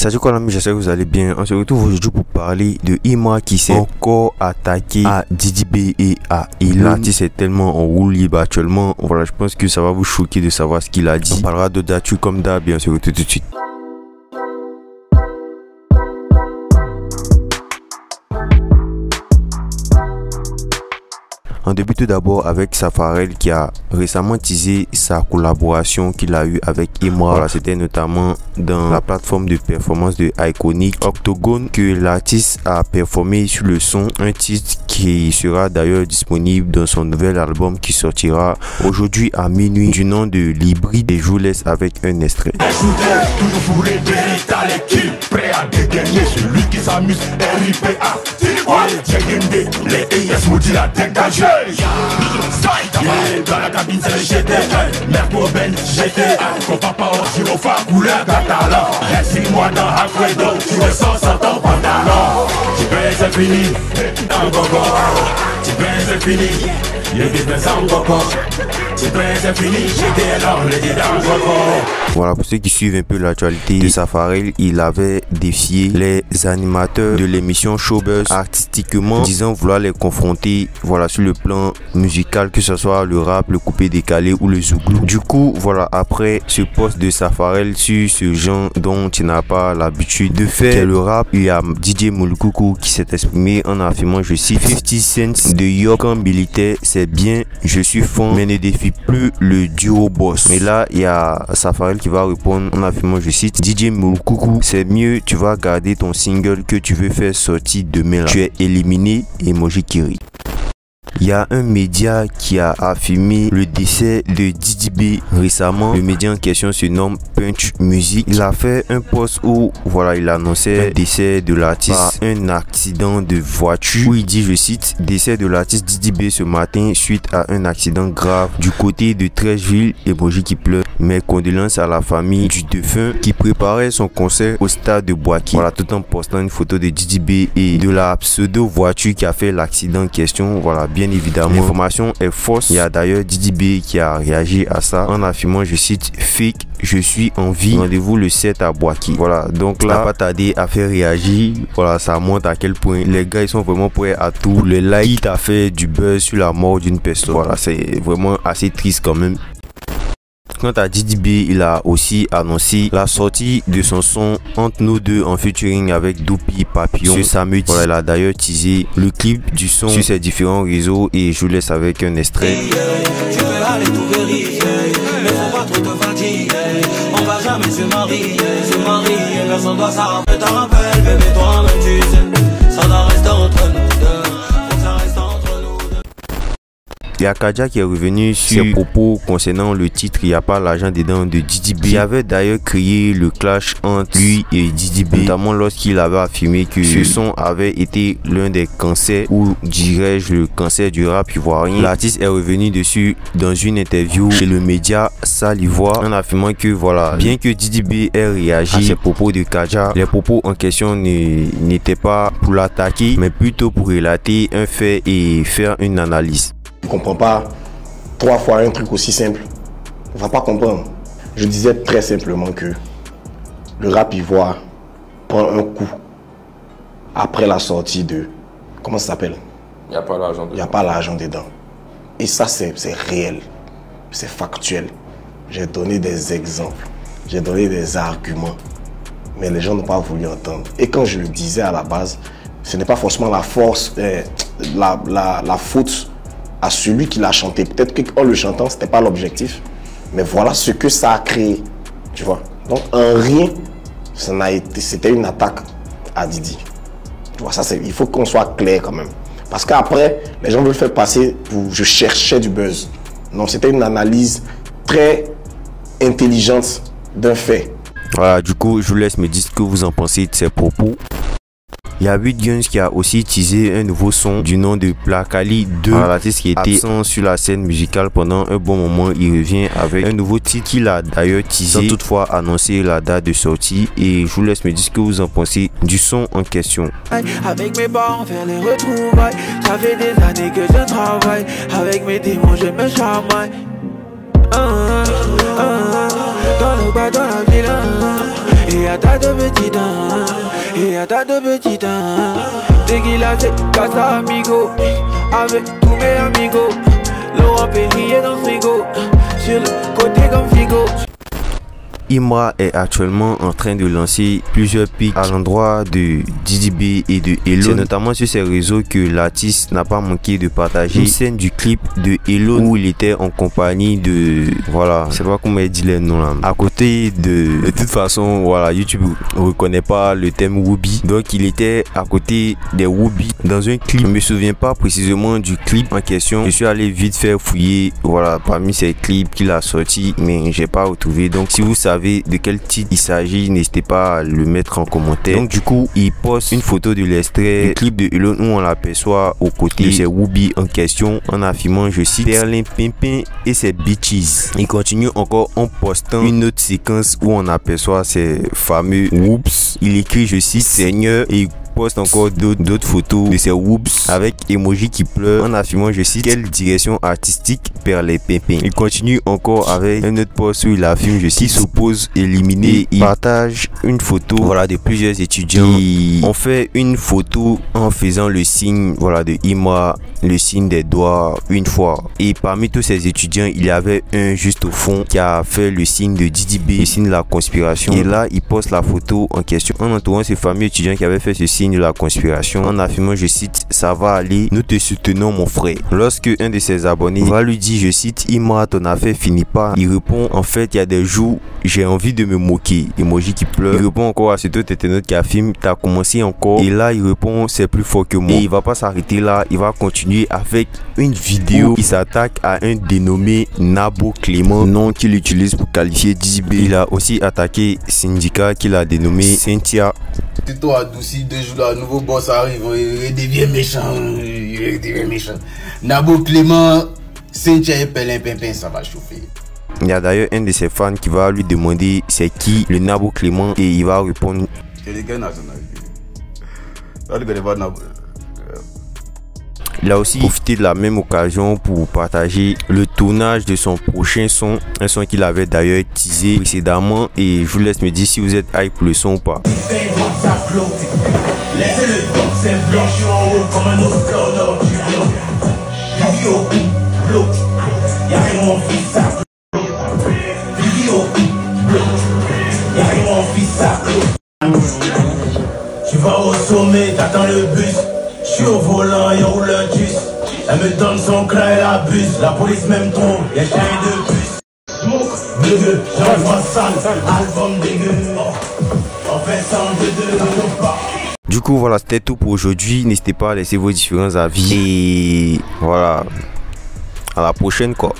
Salut quoi l'ami, j'espère que vous allez bien. On se retrouve aujourd'hui pour parler de Ima qui s'est encore attaqué à Didi B et à Elon. L'artiste est tellement en roue libre actuellement. Voilà, je pense que ça va vous choquer de savoir ce qu'il a dit. On parlera de Datu comme d'hab et on se retrouve tout de suite. On débute tout d'abord avec Safarel qui a récemment teasé sa collaboration qu'il a eue avec Ima. Voilà, c'était notamment dans la plateforme de performance de Iconic Octogone que l'artiste a performé sur le son, un titre qui sera d'ailleurs disponible dans son nouvel album qui sortira aujourd'hui à minuit du nom de l'hybride, et je vous laisse avec un extrait. Toujours pour les t'as l'équipe prêt à dégainer celui qui s'amuse RIPA. Les ES maudit la dégagée. Dans la cabine c'est le GT. Merco Ben GT. Ton papa en gyrophare couleur catalan. Reste-moi dans Alfredo. Tu ressens sans ton pantalon. Tu peux c'est fini. Dans le gogo. Tu peux c'est fini. Voilà, pour ceux qui suivent un peu l'actualité de Safarel, il avait défié les animateurs de l'émission Showbuzz artistiquement, disant vouloir les confronter, voilà, sur le plan musical, que ce soit le rap, le coupé décalé ou le zouglou. Du coup, voilà, après ce post de Safarel sur ce genre dont il n'a pas l'habitude de faire le rap, il y a DJ Moulkoukou qui s'est exprimé en affirmant, je cite, 50 cents de York en militaire, c'est bien, je suis fan, mais ne défie plus le duo boss. Et là, il y a Safarel qui va répondre en affirmant, je cite, DJ Moulkoukou, c'est mieux, tu vas garder ton single que tu veux faire sortir demain là. Tu es éliminé, emoji Kiri. Il y a un média qui a affirmé le décès de Didi B récemment. Le média en question se nomme Punch Music. Il a fait un post où, voilà, il annonçait le décès de l'artiste par un accident de voiture, où il dit, je cite, décès de l'artiste Didi B ce matin suite à un accident grave du côté de Trècheville, emoji qui pleure. Mes condoléances à la famille du défunt qui préparait son concert au stade de Boaké. Voilà, tout en postant une photo de Didi B et de la pseudo voiture qui a fait l'accident en question. Voilà, bien évidemment, l'information est fausse. Il y a d'ailleurs Didi B qui a réagi à ça en affirmant, je cite, fake, je suis en vie, rendez-vous le 7 à Boaké. Voilà, donc là, pas tardé à faire réagir. Voilà, ça montre à quel point les gars ils sont vraiment prêts à tout. Le like a fait du buzz sur la mort d'une personne. Voilà, c'est vraiment assez triste quand même. Quant à Didi B, il a aussi annoncé la sortie de son son Entre nous deux en featuring avec Doupi Papillon ce samedi. Voilà, il a d'ailleurs teasé le clip du son sur ses différents réseaux et je vous laisse avec un extrait. Tu peux aller tout vérifier, mais faut pas trop te fatiguer. On va jamais se marier, personne doit s'arrêter. T'en rappelles, bébé, toi-même tu sais, ça doit rester entre nous deux. Il y a Kadja qui est revenu sur ses propos concernant le titre Il n'y a pas l'argent dedans de Didi B. Il avait d'ailleurs créé le clash entre lui et Didi B, notamment lorsqu'il avait affirmé que ce son avait été l'un des cancers, ou dirais-je le cancer du rap ivoirien. L'artiste est revenu dessus dans une interview chez le média Salivoire en affirmant que voilà, bien que Didi B ait réagi à ses propos de Kadja, les propos en question n'étaient pas pour l'attaquer mais plutôt pour relater un fait et faire une analyse. Tu ne comprends pas 3 fois un truc aussi simple. On ne va pas comprendre. Je disais très simplement que le rap ivoire prend un coup après la sortie de... Comment ça s'appelle? Il n'y a pas l'argent dedans. Il n'y a pas l'argent dedans. Et ça, c'est réel. C'est factuel. J'ai donné des exemples. J'ai donné des arguments. Mais les gens n'ont pas voulu entendre. Et quand je le disais à la base, ce n'est pas forcément la force, la faute à celui qui l'a chanté. Peut-être qu'en le chantant, ce n'était pas l'objectif. Mais voilà ce que ça a créé. Tu vois. Donc, en rien, c'était une attaque à Didi. Tu vois, ça, il faut qu'on soit clair quand même. Parce qu'après, les gens veulent faire passer pour je cherchais du buzz. Non, c'était une analyse très intelligente d'un fait. Voilà, du coup, je vous laisse me dire ce que vous en pensez de ces propos. Il y a 8 Guns qui a aussi teasé un nouveau son du nom de Placali 2. L'artiste qui était absent sur la scène musicale pendant un bon moment, il revient avec un nouveau titre qu'il a d'ailleurs teasé sans toutefois annoncer la date de sortie. Et je vous laisse me dire ce que vous en pensez du son en question. Avec mes parents faire les retrouvailles, ça fait des années que je travaille. Avec mes démons je me chamaille. Dans le bas dans la ville, Et à ta de petit temps, et à ta de petit temps. Tequila c'est casa amigo, avec tous mes amigos. Laurent Perrier dans le frigo, sur le côté comme Figo. Imra est actuellement en train de lancer plusieurs pics à l'endroit de Didi B et de Elone. C'est notamment sur ces réseaux que l'artiste n'a pas manqué de partager une scène du clip de Elone où il était en compagnie de, voilà, je sais pas comment il dit les noms là. À côté de toute façon, voilà, YouTube ne reconnaît pas le thème Whoopi, donc il était à côté des Whoopi dans un clip. Je me souviens pas précisément du clip en question. Je suis allé vite faire fouiller, voilà, parmi ces clips qu'il a sorti, mais j'ai pas retrouvé. Donc si vous savez de quel titre il s'agit, n'hésitez pas à le mettre en commentaire. Donc du coup, il poste une photo de l'extrait du clip de Elone où on l'aperçoit aux côtés de ses Whoopi en question en affirmant, je cite, Perlin Pimpin et ses bitches. Il continue encore en postant une autre séquence où on aperçoit ces fameux whoops. Il écrit, je cite, Seigneur, et poste encore d'autres photos de ces whoops avec emoji qui pleure en affirmant, je cite, quelle direction artistique perd les pimpins. Il continue encore avec un autre post où il affirme, je cite, s'oppose éliminé. Il partage une photo, voilà, de plusieurs étudiants qui ont fait une photo en faisant le signe, voilà, de Imra, le signe des doigts une fois. Et parmi tous ces étudiants, il y avait un juste au fond qui a fait le signe de Didi B, le signe de la conspiration. Et là, il poste la photo en question en entourant ces fameux étudiants qui avaient fait ce signe de la conspiration en affirmant, je cite, ça va aller, nous te soutenons mon frère. Lorsque un de ses abonnés va lui dire, je cite, Imra, ton affaire finit pas, il répond, en fait il y a des jours j'ai envie de me moquer, emoji qui pleure. Il répond encore à cet autre internaute qui affirme, t'as commencé encore, et là il répond, c'est plus fort que moi. Et il va pas s'arrêter là, il va continuer avec une vidéo qui s'attaque à un dénommé Nabo Clément, nom qu'il utilise pour qualifier Didi B. Il a aussi attaqué Syndicat qu'il a dénommé Cynthia. Tito adouci, 2 jours là, nouveau boss arrive, il devient méchant, Nabo Clément, Cynthia et Perlin Pimpin, ça va chauffer. Il y a d'ailleurs un de ses fans qui va lui demander c'est qui le Nabo Clément et il va répondre. Il a aussi profité de la même occasion pour partager le tournage de son prochain son, un son qu'il avait d'ailleurs teasé précédemment, et je vous laisse me dire si vous êtes hype pour le son ou pas. Tu vas au sommet, t'attends le bus. Je suis au volant, il roule le bus. Elle me donne son clan, elle abuse. La police m'aime trop, y'a chien de bus. Smoke, dégueu, j'envoie sale. Album dégueu, en fait sans de pas. Du coup voilà, c'était tout pour aujourd'hui. N'hésitez pas à laisser vos différents avis. Et voilà, à la prochaine quoi.